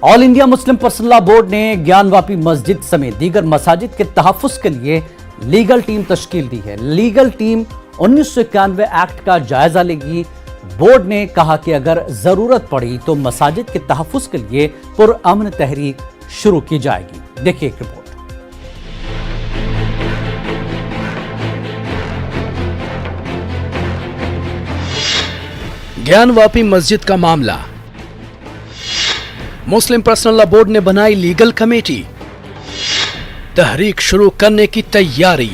All India Muslim personal law board ने ज्ञानवापी मस्जिद समेत दीगर मसाजिद के तहफ़्फ़ुज़ के लिए लीगल टीम तश्कील दी है। लीगल टीम 1991 एक्ट का जायजा लेगी। बोर्ड ने कहा कि अगर जरूरत पड़ी तो मसाजिद के तहफ़्फ़ुज़ के लिए पुरअमन तहरीक शुरू की जाएगी। देखिए एक रिपोर्ट। ज्ञानवापी मस्जिद का मामला। मुस्लिम पर्सनल लॉ बोर्ड ने बनाई लीगल कमेटी, तहरीक शुरू करने की तैयारी।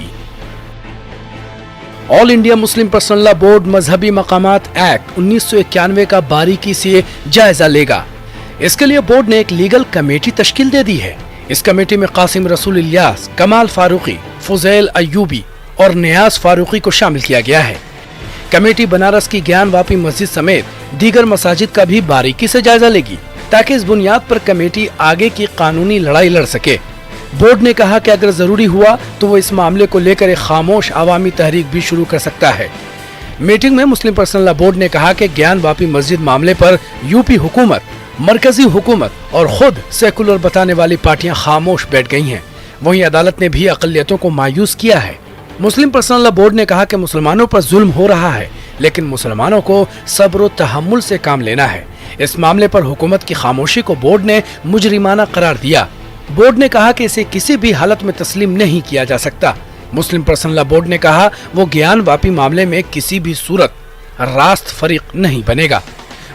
All India Muslim personal law board मजहबी मकामात एक्ट 1991 का बारीकी से जायजा लेगा। इसके लिए बोर्ड ने एक लीगल कमेटी तश्कील दे दी है। इस कमेटी में कासिम रसूल इलियास, कमाल फारूकी, फुजैल अय्यूबी और नियाज फारूकी को शामिल किया गया है। कमेटी बनारस की ज्ञानवापी मस्जिद समेत दीगर मसाजिद का भी बारीकी से जायजा लेगी ताकि इस बुनियाद पर कमेटी आगे की कानूनी लड़ाई लड़ सके। बोर्ड ने कहा कि अगर जरूरी हुआ तो वो इस मामले को लेकर एक खामोश अवामी तहरीक भी शुरू कर सकता है। मीटिंग में मुस्लिम पर्सनल लॉ बोर्ड ने कहा कि ज्ञानवापी मस्जिद मामले पर यूपी हुकूमत, मरकजी हुकूमत और खुद सेकुलर बताने वाली पार्टियां खामोश बैठ गई हैं। वहीं अदालत ने भी अक़लियतों को मायूस किया है। मुस्लिम पर्सनल लॉ बोर्ड ने कहा कि मुसलमानों पर जुल्म हो रहा है, लेकिन मुसलमानों को सब्र और तहम्मुल से काम लेना है। इस मामले पर हुकूमत की खामोशी को बोर्ड ने मुजरिमाना करार दिया। बोर्ड ने कहा कि इसे किसी भी हालत में तस्लीम नहीं किया जा सकता। मुस्लिम पर्सनल लॉ बोर्ड ने कहा वो ज्ञानवापी मामले में किसी भी सूरत रास्त फरीक नहीं बनेगा।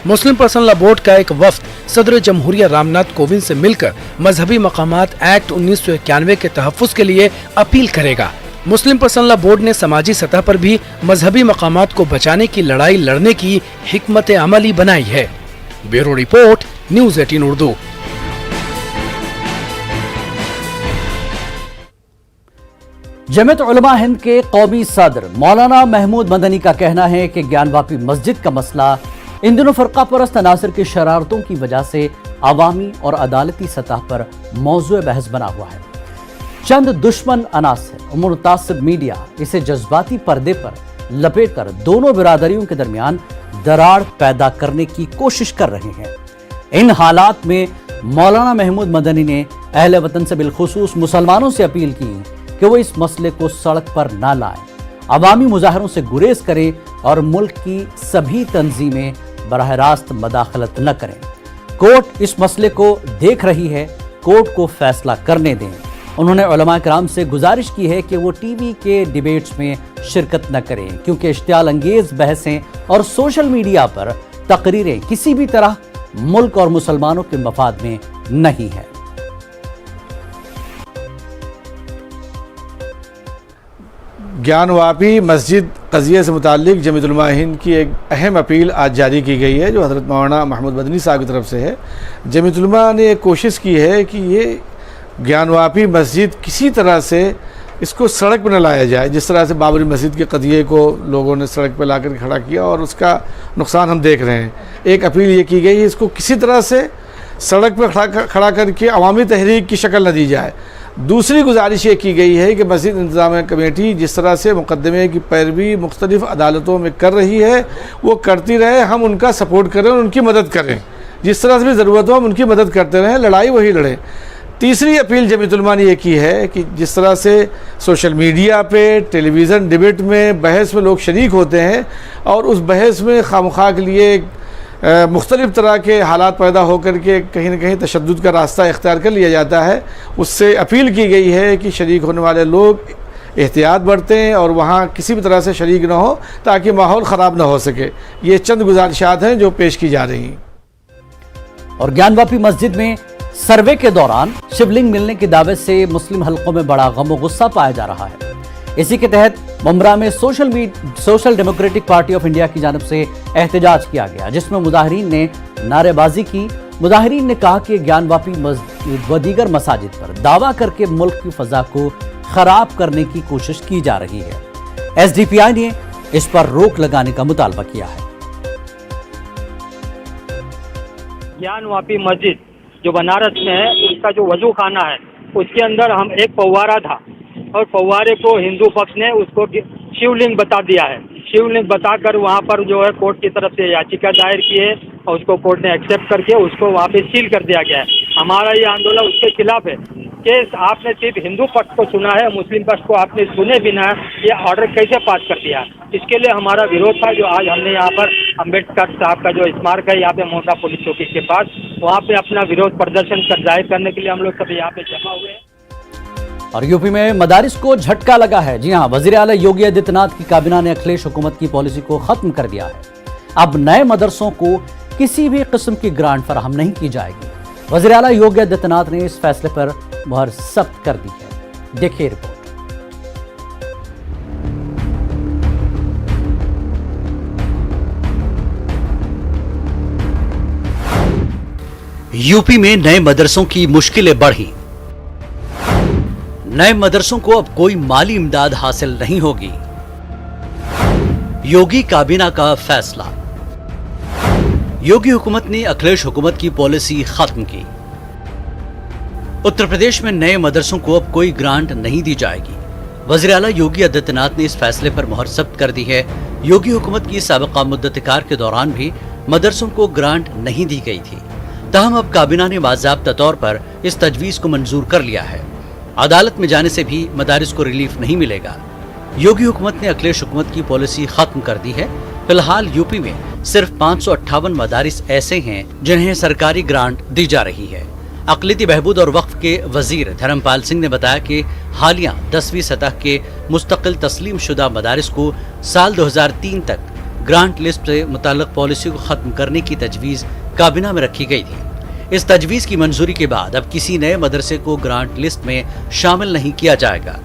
मुस्लिम पर्सनल लॉ बोर्ड का एक वफ्द सदर जमहूरिया रामनाथ कोविंद से मिलकर मजहबी मकामात एक्ट 1991 के तहफ़्फ़ुज़ के लिए अपील करेगा। मुस्लिम पर्सनल लॉ बोर्ड ने समाजी सतह पर भी मजहबी मकामात को बचाने की लड़ाई लड़ने की हिकमत अमली बनाई है। Bureau report, news 18 Urdu. Jamiat Ulama Hind के कौमी सदर मौलाना महमूद मदनी का कहना है कि ज्ञानवापी मस्जिद का मसला इन दिनों फरका परस्त अनासर की शरारतों की वजह से अवामी और अदालती सतह पर मौजूए बहस बना हुआ है। चंद दुश्मन अनासर और मुतासिब मीडिया इसे जज्बाती पर्दे पर लपेटकर दोनों बिरादरियों के दरमियान दरार पैदा करने की कोशिश कर रहे हैं। इन हालात में मौलाना महमूद मदनी ने अहले वतन से बिलखुसूस मुसलमानों से अपील की कि वो इस मसले को सड़क पर ना लाएं, अवामी मुजाहरों से गुरेज करें और मुल्क की सभी तंजीमें बराह रास्त मदाखलत न करें। कोर्ट इस मसले को देख रही है, कोर्ट को फैसला करने दें। उन्होंने उलमा कराम से गुजारिश की है कि वो टीवी के डिबेट्स में शिरकत न करें, क्योंकि इश्तियाल अंगेज बहसें और सोशल मीडिया पर तकरीरें किसी भी तरह मुल्क और मुसलमानों के मफाद में नहीं है। ज्ञानवापी मस्जिद कज़िये से मुताल्लिक जमीयत उलमा हिंद की एक अहम अपील आज जारी की गई है, जो हज़रत मौलाना महमूद मदनी साहब की तरफ से है। जमीयत उलमा ने कोशिश की है कि ये ज्ञानवापी मस्जिद किसी तरह से इसको सड़क पर न लाया जाए। जिस तरह से बाबरी मस्जिद के कदिये को लोगों ने सड़क पर लाकर खड़ा किया और उसका नुकसान हम देख रहे हैं। एक अपील ये की गई है, इसको किसी तरह से सड़क पर खड़ा करके अवामी तहरीक की शक्ल न दी जाए। दूसरी गुजारिश ये की गई है कि मस्जिद इंतज़ाम कमेटी जिस तरह से मुकदमे की पैरवी मुख्तलिफ अदालतों में कर रही है वो करती रहे, हम उनका सपोर्ट करें, उनकी मदद करें। जिस तरह से भी ज़रूरत हो हम उनकी मदद करते रहें, लड़ाई वही लड़ें। तीसरी अपील जमीयत उलमा ने यह की है कि जिस तरह से सोशल मीडिया पे, टेलीविज़न डिबेट में, बहस में लोग शरीक होते हैं और उस बहस में खामखा के लिए मुख्तलिफ तरह के हालात पैदा होकर के कहीं न कहीं तशद्दुद का रास्ता इख्तियार कर लिया जाता है, उससे अपील की गई है कि शरीक होने वाले लोग एहतियात बरतें और वहाँ किसी भी तरह से शरीक ना हो ताकि माहौल ख़राब ना हो सके। ये चंद गुजारिशात हैं जो पेश की जा रही हैं। और ज्ञानवापी मस्जिद में सर्वे के दौरान शिवलिंग मिलने के दावे से मुस्लिम हलकों में बड़ा गम और गुस्सा पाया जा रहा है। इसी के तहत मुंब्रा में social democratic party of India की जानिब से एहतजाज किया गया, जिसमें मुजाहिरीन ने नारेबाजी की। मुजाहिरीन ने कहा कि ज्ञानवापी मस्जिद व दीगर मसाजिद पर दावा करके मुल्क की फजा को खराब करने की कोशिश की जा रही है। एसडीपीआई ने इस पर रोक लगाने का मुतालबा किया है। ज्ञानवापी मस्जिद जो बनारस में है, उसका जो वजू खाना है उसके अंदर हम एक फव्वारा था और फव्वारे को हिंदू पक्ष ने उसको शिवलिंग बता दिया है। शिवलिंग बताकर वहाँ पर जो है कोर्ट की तरफ से याचिका दायर की है और उसको कोर्ट ने एक्सेप्ट करके उसको वहाँ पे सील कर दिया गया है। हमारा ये आंदोलन उसके खिलाफ है कि आपने सिर्फ हिंदू पक्ष को सुना है, मुस्लिम पक्ष को आपने सुने बिना ये ऑर्डर कैसे पास कर दिया। इसके लिए हमारा विरोध था, जो आज हमने यहाँ पर अम्बेडकर साहब का जो स्मारक है यहाँ पे मोटा पुलिस चौकी के पास, वहाँ पे अपना विरोध प्रदर्शन जाहिर करने के लिए हम लोग सभी यहाँ पे जमा हुए हैं। और यूपी में मदारिस को झटका लगा है। जी हां, वजीर आला योगी आदित्यनाथ की काबीना ने अखिलेश हुकूमत की पॉलिसी को खत्म कर दिया है। अब नए मदरसों को किसी भी किस्म की ग्रांट फराहम नहीं की जाएगी। वजीर आला योगी आदित्यनाथ ने इस फैसले पर मुहर सख्त कर दी है। देखिए रिपोर्ट। यूपी में नए मदरसों की मुश्किलें बढ़ी। नए मदरसों को अब कोई माली इमदाद हासिल नहीं होगी। योगी काबीना का फैसला। योगी हुकूमत ने अखिलेश हुकूमत की पॉलिसी खत्म की। उत्तर प्रदेश में नए मदरसों को अब कोई ग्रांट नहीं दी जाएगी। वज़ीर आला योगी आदित्यनाथ ने इस फैसले पर मुहर सख्त कर दी है। योगी हुकूमत की साबिक़ा मुद्दत-ए-कार के दौरान भी मदरसों को ग्रांट नहीं दी गई थी। ताहम अब काबीना ने बाज़ाब्ता तौर पर इस तजवीज़ को मंजूर कर लिया है। अदालत में जाने से भी मदारिस को रिलीफ नहीं मिलेगा। योगी हुकूमत ने अखिलेश हुकूमत की पॉलिसी खत्म कर दी है। फिलहाल यूपी में सिर्फ 558 मदारिस ऐसे हैं जिन्हें सरकारी ग्रांट दी जा रही है। अक़लियती बहबूद और वक्फ के वजीर धर्मपाल सिंह ने बताया कि हालिया 10वीं सतह के मुस्तकिल तस्लीम शुदा मदारिस को साल 2003 तक ग्रांट लिस्ट से मुताल्लिक़ पॉलिसी को खत्म करने की तजवीज़ काबीना में रखी गई थी। इस तजवीज़ की मंजूरी के बाद अब किसी नए मदरसे को ग्रांट लिस्ट में शामिल नहीं किया जाएगा।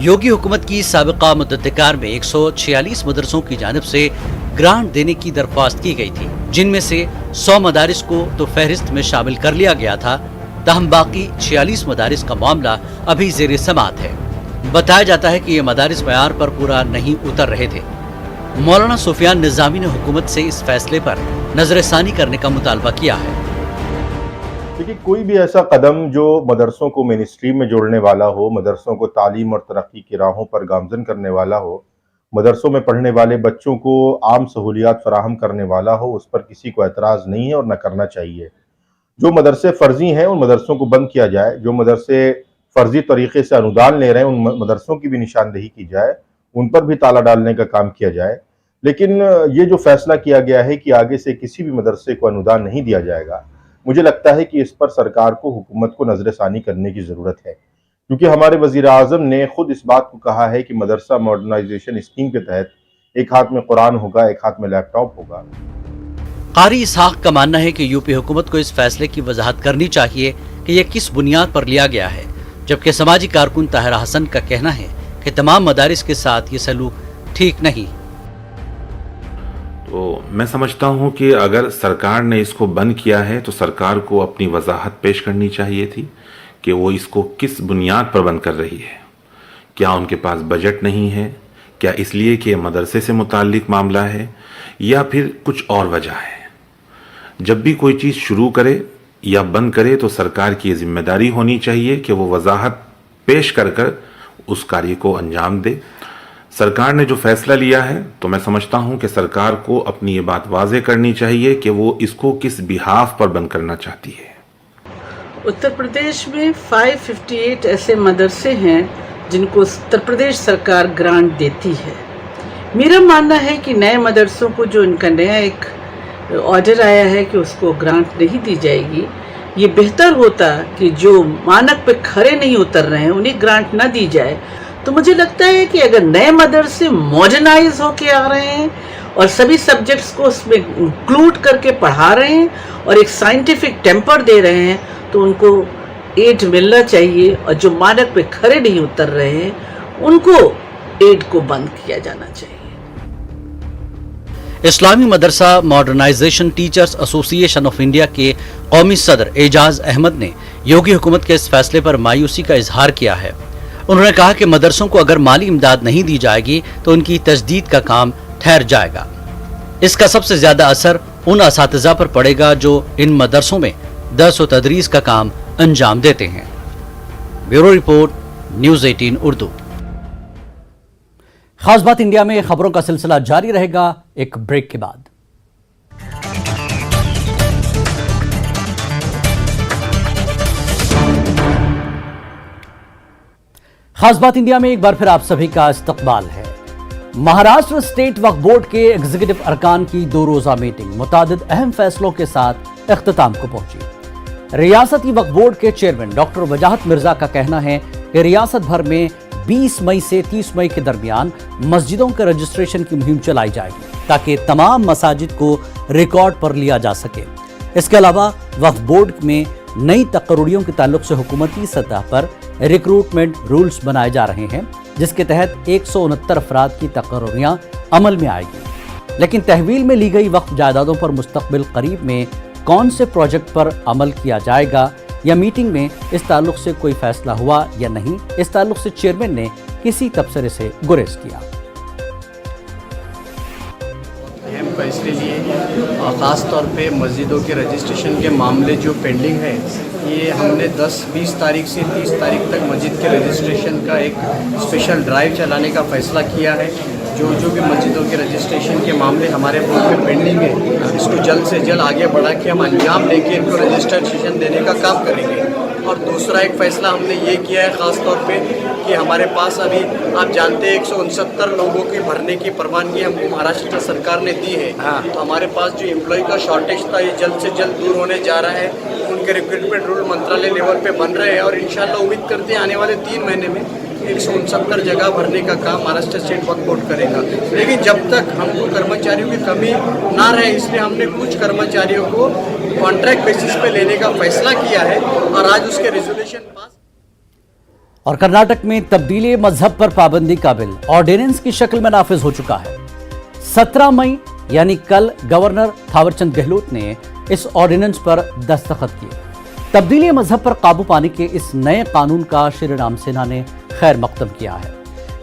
योगी हुकूमत की साबिक़ा मुद्दत-ए-कार में 146 मदरसों की जानिब से ग्रांट देने की दरख्वास्त की गई थी, जिनमें से 100 मदारिस को तो फहरिस्त में शामिल कर लिया गया था। ताहम बाकी 46 मदारिस का मामला अभी ज़ेर समाअत है। बताया जाता है कि ये मदारिस मयार पर पूरा नहीं उतर रहे थे। मौलाना सुफियान निज़ामी ने हुकूमत से इस फैसले पर नजरसानी करने का मुतालबा किया है। देखिए, कोई भी ऐसा कदम जो मदरसों को मेन स्ट्रीम में जोड़ने वाला हो, मदरसों को तालीम और तरक्की की राहों पर गामजन करने वाला हो, मदरसों में पढ़ने वाले बच्चों को आम सहूलियात फराहम करने वाला हो, उस पर किसी को एतराज़ नहीं है और न करना चाहिए। जो मदरसे फ़र्जी हैं उन मदरसों को बंद किया जाए। जो मदरसे फ़र्जी तरीके से अनुदान ले रहे हैं उन मदरसों की भी निशानदेही की जाए, उन पर भी ताला डालने का काम किया जाए। लेकिन ये जो फैसला किया गया है कि आगे से किसी भी मदरसे को अनुदान नहीं दिया जाएगा, मुझे लगता है कि इस पर सरकार को, हुकूमत को नजरसानी करने की ज़रूरत है, क्योंकि हमारे वज़ीर आज़म ने खुद इस बात को कहा है कि मदरसा मॉडर्नाइजेशन स्कीम के तहत एक हाथ में कुरान होगा, एक हाथ में लैपटॉप होगा। क़ारी इसहाक़ का मानना है कि यूपी हुकूमत को इस फैसले की वजाहत करनी चाहिए कि यह किस बुनियाद पर लिया गया है, जबकि समाजी कारकुन ताहिरा हसन का कहना है कि तमाम मदारिस के साथ ये सलूक ठीक नहीं। तो मैं समझता हूं कि अगर सरकार ने इसको बंद किया है तो सरकार को अपनी वजाहत पेश करनी चाहिए थी कि वो इसको किस बुनियाद पर बंद कर रही है। क्या उनके पास बजट नहीं है? क्या इसलिए कि मदरसे से मुताल्लिक मामला है, या फिर कुछ और वजह है? जब भी कोई चीज़ शुरू करे या बंद करे तो सरकार की जिम्मेदारी होनी चाहिए कि वो वजाहत पेश कर कर उस कार्य को अंजाम दे। सरकार ने जो फैसला लिया है तो मैं समझता हूं कि सरकार को अपनी ये बात वाज़ेह करनी चाहिए कि वो इसको किस बिहाफ पर बंद करना चाहती है। उत्तर प्रदेश में 558 ऐसे मदरसे हैं जिनको उत्तर प्रदेश सरकार ग्रांट देती है। मेरा मानना है कि नए मदरसों को जो इनका नया एक ऑर्डर आया है कि उसको ग्रांट नहीं दी जाएगी, ये बेहतर होता कि जो मानक पे खरे नहीं उतर रहे हैं उन्हें ग्रांट ना दी जाए। तो मुझे लगता है कि अगर नए मदरसे मॉडर्नाइज होके आ रहे हैं और सभी सब्जेक्ट्स को उसमें इंक्लूड करके पढ़ा रहे हैं और एक साइंटिफिक टेम्पर दे रहे हैं, तो उनको एड मिलना चाहिए, और जो मानक पे खरे नहीं उतर रहे हैं उनको एड को बंद किया जाना चाहिए। इस्लामी मदरसा modernization teachers association of India के कौमी सदर एजाज अहमद ने योगी हुकूमत के इस फैसले पर मायूसी का इजहार किया है। उन्होंने कहा कि मदरसों को अगर माली इमदाद नहीं दी जाएगी तो उनकी तजदीद का काम ठहर जाएगा। इसका सबसे ज्यादा असर उन असातिज़ा पर पड़ेगा जो इन मदरसों में दर्स व तदरीस का काम अंजाम देते हैं। Bureau report, news 18 Urdu. खास बात इंडिया में खबरों का सिलसिला जारी रहेगा एक ब्रेक के बाद। खास बात इंडिया में एक बार फिर आप सभी का इस्तकबाल है। महाराष्ट्र स्टेट वक्फ बोर्ड के एग्जीक्यूटिव अरकान की 2 रोजा मीटिंग मुतादिद अहम फैसलों के साथ इख्तिताम को पहुंची। रियासती वक्फ बोर्ड के चेयरमैन डॉक्टर वजाहत मिर्जा का कहना है कि रियासत भर में 20 मई से 30 मई के दरमियान मस्जिदों के रजिस्ट्रेशन की मुहिम चलाई जाएगी ताकि तमाम मसाजिद को रिकॉर्ड पर लिया जा सके। इसके अलावा वक्फ बोर्ड में नई तकर्रुरियों के ताल्लुक से हुकूमती सतह पर रिक्रूटमेंट रूल्स बनाए जा रहे हैं, जिसके तहत 169 अफराद की तकर्रुरियां अमल में आएगी। लेकिन तहवील में ली गई वक्फ जायदादों पर मुस्तकबिल करीब में कौन से प्रोजेक्ट पर अमल किया जाएगा या मीटिंग में इस ताल्लुक से कोई फैसला हुआ या नहीं, इस ताल्लुक से चेयरमैन ने किसी तबसरे से गुरेज किया। अहम फैसले लिए ख़ास तौर पे मस्जिदों के रजिस्ट्रेशन के मामले जो पेंडिंग है, ये हमने 10-20 तारीख से 30 तारीख तक मस्जिद के रजिस्ट्रेशन का एक स्पेशल ड्राइव चलाने का फ़ैसला किया है। जो भी मस्जिदों के रजिस्ट्रेशन के मामले हमारे बोर्ड में पेंडिंग है, इसको जल्द से जल्द आगे बढ़ा के हम अंजाम देके इनको रजिस्ट्रेशन देने का काम करेंगे। और दूसरा एक फ़ैसला हमने ये किया है ख़ास तौर पे कि हमारे पास अभी आप जानते हैं 169 लोगों की भरने की परवानगी हमको महाराष्ट्र सरकार ने दी है। तो हमारे पास जो एम्प्लॉय का शॉर्टेज था, ये जल्द से जल्द दूर होने जा रहा है। उनके रिक्रूटमेंट रूल मंत्रालय लेवल पे बन रहे हैं और इंशाल्लाह उम्मीद करते हैं आने वाले 3 महीने में 169 जगह भरने का काम महाराष्ट्र स्टेट वक्फ बोर्ड करेगा। लेकिन जब तक हमको कर्मचारियों की कमी ना रहे, इसलिए हमने कुछ कर्मचारियों को कॉन्ट्रैक्ट बेसिस पे लेने का फैसला किया है और आज उसके रेजोल्यूशन पास। और कर्नाटक में तब्दीली मजहब पर पाबंदी का बिल ऑर्डिनेंस की शक्ल में नाफिज हो चुका है। 17 मई यानी कल गवर्नर थावरचंद गहलोत ने इस ऑर्डिनेंस पर दस्तखत किए। तब्दीली मजहब पर काबू पाने के इस नए कानून का श्रीराम सेना ने खैर मकदम किया है।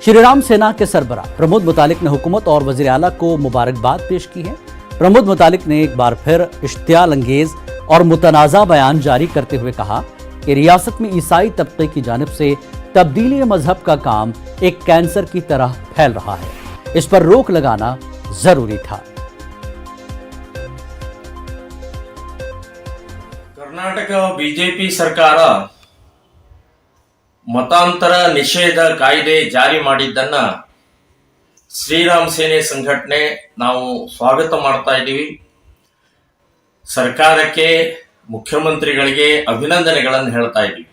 श्रीराम सेना के सरबराह प्रमोद मुतालिक ने हुकूमत और वज़ीर आला को मुबारकबाद पेश की है। प्रमोद मुतालिक ने एक बार फिर इश्तियाल अंगेज और मुतनाज़ा बयान जारी करते हुए कहा कि रियासत में ईसाई तबके की जानिब से तब्दीली मजहब का काम एक कैंसर की तरह फैल रहा है, इस पर रोक लगाना जरूरी था। ಕರ್ನಾಟಕ ಬಿಜೆಪಿ ಸರ್ಕಾರ ಮತಾಂತರ ನಿಷೇಧ ಕಾಯ್ದೆ ಜಾರಿ ಮಾಡಿದ್ದನ್ನ ಶ್ರೀರಾಮ್ ಸೇನೆ ಸಂಘಟನೆ ನಾವು ಸ್ವಾಗತ ಮಾಡ್ತಾ ಇದ್ದೀವಿ। ಸರ್ಕಾರಕ್ಕೆ ಮುಖ್ಯಮಂತ್ರಿಗಳಿಗೆ ಅಭಿನಂದನೆಗಳನ್ನು ಹೇಳ್ತಾ ಇದ್ದೀವಿ।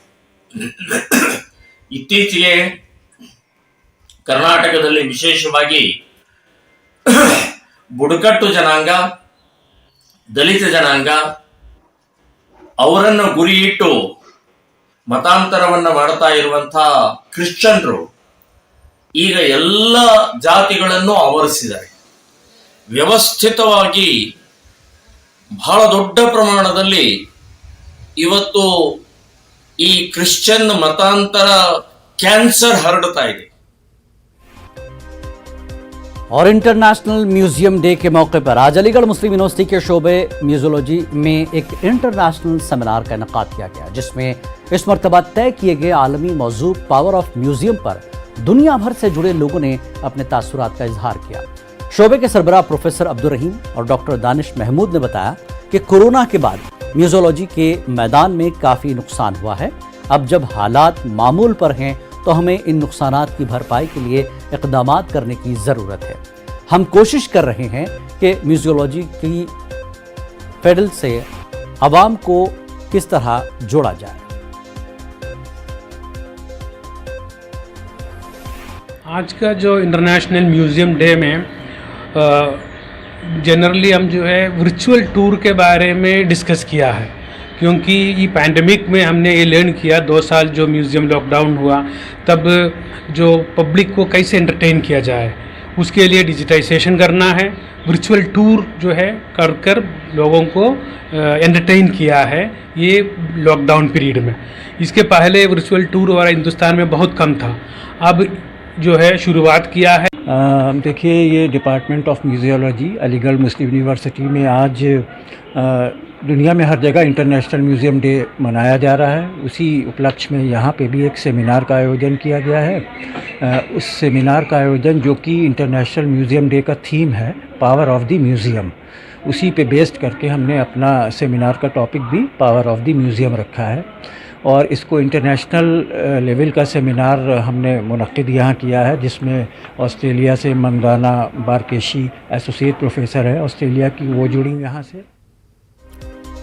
ಇತ್ತೀಚೆಗೆ ಕರ್ನಾಟಕದಲ್ಲಿ ವಿಶೇಷವಾಗಿ ಬುಡಕಟ್ಟು ಜನಾಂಗ, ದಲಿತ ಜನಾಂಗ ಅವರನ್ನು ಗುರಿಯಿಟ್ಟು ಮತಾಂತರವನ್ನು ಮಾಡ್ತಾ ಇರುವಂತಹ ಕ್ರಿಶ್ಚಿಯನ್ರು ಈಗ ಎಲ್ಲ ಜಾತಿಗಳನ್ನು ಆವರಿಸಿದ್ದಾರೆ। ವ್ಯವಸ್ಥಿತವಾಗಿ ಬಹಳ ದೊಡ್ಡ ಪ್ರಮಾಣದಲ್ಲಿ ಇವತ್ತು ಈ ಕ್ರಿಶ್ಚಿಯನ್ ಮತಾಂತರ ಕ್ಯಾನ್ಸರ್ ಹರಡ್ತಾ ಇದೆ। और इंटरनेशनल म्यूजियम डे के मौके पर आज अलीगढ़ मुस्लिम यूनिवर्सिटी के शोबे म्यूजियोलॉजी में एक इंटरनेशनल सेमिनार का इनेकाद किया गया, जिसमें इस मरतबा तय किए गए आलमी मौजू पावर ऑफ म्यूजियम पर दुनिया भर से जुड़े लोगों ने अपने तासुरात का इजहार किया। शोबे के सरबराह प्रोफेसर अब्दुल रहीम और डॉक्टर दानिश महमूद ने बताया कि कोरोना के बाद म्यूजियोलॉजी के मैदान में काफ़ी नुकसान हुआ है। अब जब हालात मामूल पर हैं तो हमें इन नुकसानात की भरपाई के लिए इक़दामात करने की ज़रूरत है। हम कोशिश कर रहे हैं कि म्यूजियोलॉजी की फेडल से आवाम को किस तरह जोड़ा जाए। आज का जो इंटरनेशनल म्यूज़ियम डे में जनरली हम जो है वर्चुअल टूर के बारे में डिस्कस किया है, क्योंकि ये पैंडमिक में हमने ये लर्न किया 2 साल जो म्यूज़ियम लॉकडाउन हुआ, तब जो पब्लिक को कैसे एंटरटेन किया जाए उसके लिए डिजिटाइजेशन करना है। वर्चुअल टूर जो है कर लोगों को एंटरटेन किया है ये लॉकडाउन पीरियड में। इसके पहले वर्चुअल टूर हमारा हिंदुस्तान में बहुत कम था, अब जो है शुरुआत किया है। देखिए, ये department of museology Aligarh Muslim university में आज दुनिया में हर जगह इंटरनेशनल म्यूज़ियम डे मनाया जा रहा है। उसी उपलक्ष्य में यहाँ पे भी एक सेमिनार का आयोजन किया गया है। उस सेमिनार का आयोजन जो कि इंटरनेशनल म्यूज़ियम डे का थीम है पावर ऑफ द म्यूज़ियम, उसी पे बेस्ड करके हमने अपना सेमिनार का टॉपिक भी पावर ऑफ द म्यूज़ियम रखा है और इसको इंटरनेशनल लेवल का सेमिनार हमने मुनक़िद यहाँ किया है, जिसमें ऑस्ट्रेलिया से मंगाना बारकेशी एसोसिएट प्रोफेसर है ऑस्ट्रेलिया की, वो जुड़ी यहाँ से।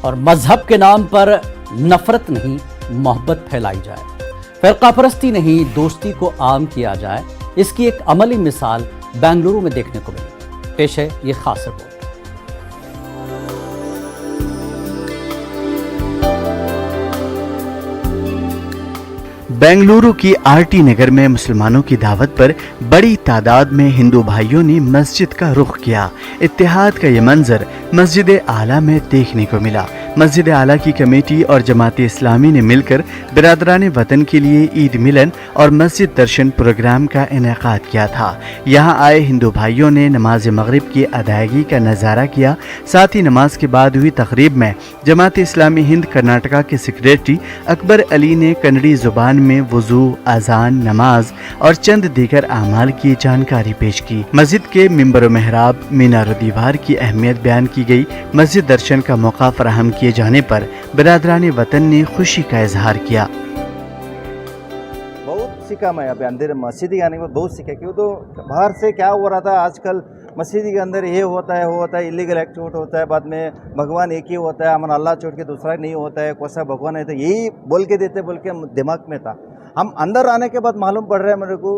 और मजहब के नाम पर नफरत नहीं, मोहब्बत फैलाई जाए, फ़िरका परस्ती नहीं, दोस्ती को आम किया जाए, इसकी एक अमली मिसाल बेंगलुरु में देखने को मिली। पेश है ये खास रिपोर्ट। बेंगलुरु की आरटी नगर में मुसलमानों की दावत पर बड़ी तादाद में हिंदू भाइयों ने मस्जिद का रुख किया। इत्तेहाद का ये मंजर मस्जिद आला में देखने को मिला। मस्जिद आला की कमेटी और जमात इस्लामी ने मिलकर बिरादरान वतन के लिए ईद मिलन और मस्जिद दर्शन प्रोग्राम का इनेकाद किया था। यहाँ आए हिंदू भाइयों ने नमाज मगरिब की अदायगी का नज़ारा किया। साथ ही नमाज के बाद हुई तकरीब में जमात इस्लामी हिंद कर्नाटका के सेक्रेटरी अकबर अली ने कन्नड़ी जुबान में वुजू, अजान, नमाज और चंद दीगर अमाल की जानकारी पेश की। मस्जिद के मिंबर मेहराब, मीनार दीवार की अहमियत बयान की गई। मस्जिद दर्शन का मौका फराहम किए जाने पर बिरादरान वतन ने खुशी का इजहार किया। बहुत सीखा मैं अभी अंदर मस्जिद के आने के बाद बहुत सीखा, क्यों तो बाहर से क्या हो रहा था, आजकल मस्जिद के अंदर ये होता है वो होता है, इलीगल एक्टिविटी होता है, बाद में भगवान एक ही होता है, हमारा अल्लाह छोड़ के दूसरा नहीं होता है, कौन सा भगवान है, तो यही बोल के देते बोल के दिमाग में था। हम अंदर आने के बाद मालूम पड़ रहा है मेरे को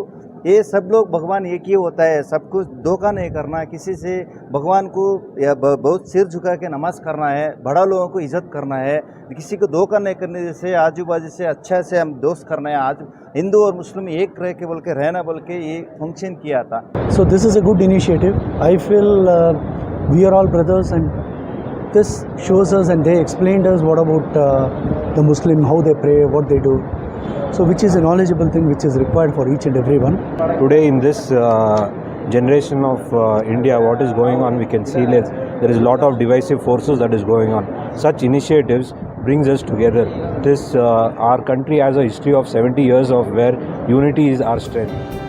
ये सब लोग भगवान एक ही होता है, सब कुछ धोखा नहीं करना, किसी से भगवान को या बहुत सिर झुका के नमाज करना है, बड़ा लोगों को इज्जत करना है, किसी को धोखा नहीं करने जैसे आजू बाजू से अच्छा से हम दोस्त करना है। आज हिंदू और मुस्लिम एक रह के बोल के रहना बोल के ये फंक्शन किया था। So this is a good initiative. I feel we are all brothers and this shows us and they explained us what about the Muslim, how they pray, what they do, so which is a knowledgeable thing which is required for each and everyone. Today in this generation of India, what is going on, we can see that there is a lot of divisive forces that is going on. Such initiatives brings us together. This our country has a history of 70 years of where unity is our strength.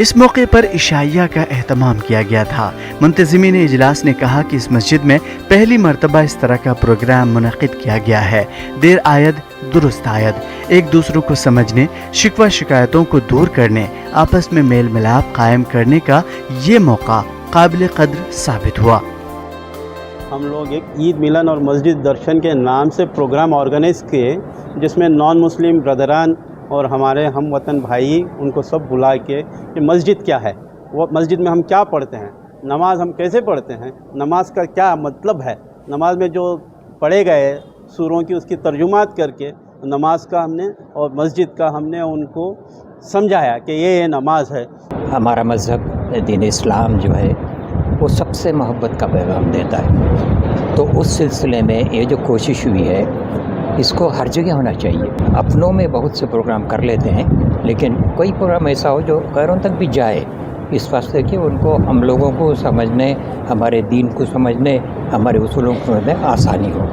इस मौके पर इशाइया का एहतमाम किया गया था। मुंतज़िमीन इजलास ने कहा कि इस मस्जिद में पहली मरतबा इस तरह का प्रोग्राम मुनक़िद किया गया है। देर आयद दुरुस्त आयद, एक दूसरों को समझने, शिकवा शिकायतों को दूर करने, आपस में मेल मिलाप कायम करने का ये मौका काबिल कद्र साबित हुआ। हम लोग एक ईद मिलन और मस्जिद दर्शन के नाम से प्रोग्राम ऑर्गेनाइज किए, जिसमें नॉन मुस्लिम ब्रदरान और हमारे हम वतन भाई उनको सब बुला के कि मस्जिद क्या है, वो मस्जिद में हम क्या पढ़ते हैं, नमाज हम कैसे पढ़ते हैं, नमाज का क्या मतलब है, नमाज में जो पढ़े गए सूरों की उसकी तर्जुमात करके नमाज का हमने और मस्जिद का हमने उनको समझाया कि ये नमाज है। हमारा मज़हब दीन इस्लाम जो है वो सबसे मोहब्बत का पैगाम देता है, तो उस सिलसिले में ये जो कोशिश हुई है इसको हर जगह होना चाहिए। अपनों में बहुत से प्रोग्राम कर लेते हैं, लेकिन कोई प्रोग्राम ऐसा हो जो गैरों तक भी जाए, इस वास्ते कि उनको, हम लोगों को समझने, हमारे दीन को समझने, हमारे उसूलों को समझने आसानी हो।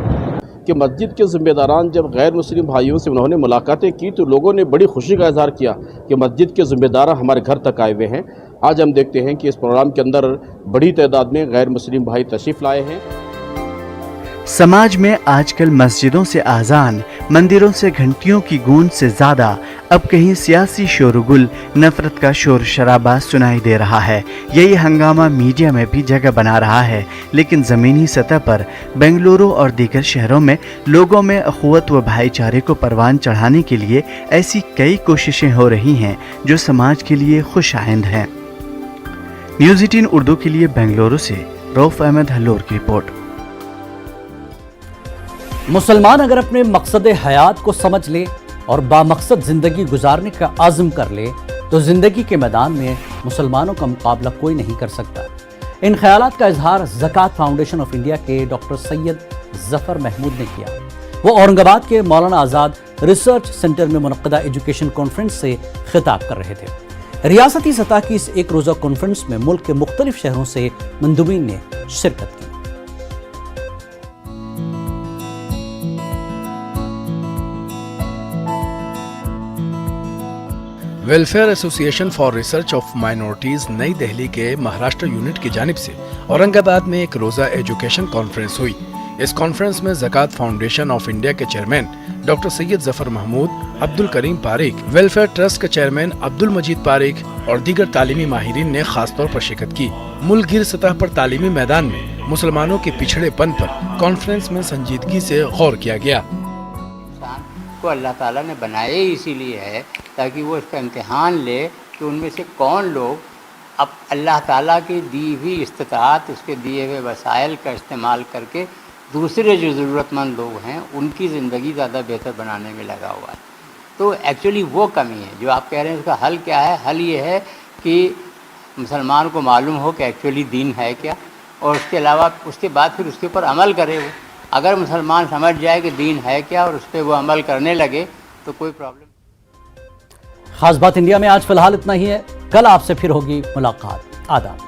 कि मस्जिद के ज़िम्मेदारान जब गैर मुस्लिम भाइयों से उन्होंने मुलाकातें की तो लोगों ने बड़ी खुशी का इजहार किया कि मस्जिद के ज़िम्मेदार हमारे घर तक आए हुए हैं। आज हम देखते हैं कि इस प्रोग्राम के अंदर बड़ी तादाद में गैर मुस्लिम भाई तशरीफ़ लाए हैं। समाज में आजकल मस्जिदों से आज़ान, मंदिरों से घंटियों की गूंज से ज़्यादा अब कहीं सियासी शोरगुल, नफरत का शोर शराबा सुनाई दे रहा है। यही हंगामा मीडिया में भी जगह बना रहा है, लेकिन ज़मीनी सतह पर बेंगलुरु और दीगर शहरों में लोगों में अखुवत व भाईचारे को परवान चढ़ाने के लिए ऐसी कई कोशिशें हो रही हैं जो समाज के लिए खुश आइंद हैं। न्यूज़ 18 उर्दू के लिए बेंगलुरु से रऊफ अहमद हल्लोर की रिपोर्ट। मुसलमान अगर अपने मकसद हयात को समझ ले और बामकसद जिंदगी गुजारने का आज़म कर ले तो जिंदगी के मैदान में मुसलमानों का मुकाबला कोई नहीं कर सकता। इन ख्यालात का इजहार ज़कात फाउंडेशन ऑफ इंडिया के डॉक्टर सैयद जफर महमूद ने किया। वो औरंगाबाद के मौलाना आज़ाद रिसर्च सेंटर में मुनक़्क़दा एजुकेशन कॉन्फ्रेंस से खिताब कर रहे थे। रियासती सतह की इस एक रोज़ा कॉन्फ्रेंस में मुल्क के मुख्तलिफ शहरों से मंदुबीन ने शिरकत की। Welfare association for research of minorities नई दिल्ली के महाराष्ट्र यूनिट की जानिब से औरंगाबाद में एक रोजा एजुकेशन कॉन्फ्रेंस हुई। इस कॉन्फ्रेंस में ज़कात फाउंडेशन ऑफ इंडिया के chairman doctor Syed Zafar Mahmood, Abdul Karim Pareek, welfare trust के चेयरमैन अब्दुल मजीद पारिक और दीगर तालीमी माहिरीन ने खास तौर पर शिरकत की। मुल्क गिर सतह पर तालीमी मैदान में मुसलमानों के पिछड़ेपन पर कॉन्फ्रेंस में संजीदगी से गौर किया गया। को अल्लाह ताला ने बनाया ही इसीलिए है ताकि वो इसका इम्तिहान ले कि उनमें से कौन लोग अब अल्लाह ताला की दी हुई इस्तिताअत, उसके दिए हुए वसाइल का इस्तेमाल करके दूसरे जो ज़रूरतमंद लोग हैं उनकी ज़िंदगी ज़्यादा बेहतर बनाने में लगा हुआ है। तो एक्चुअली वो कमी है जो आप कह रहे हैं। उसका हल क्या है? हल ये है कि मुसलमान को मालूम हो कि एक्चुअली दीन है क्या, और उसके अलावा उसके बाद फिर उसके ऊपर अमल करे। वो अगर मुसलमान समझ जाए कि दीन है क्या और उस पर वो अमल करने लगे तो कोई प्रॉब्लम। खास बात इंडिया में आज फिलहाल इतना ही है। कल आपसे फिर होगी मुलाकात। आदाब।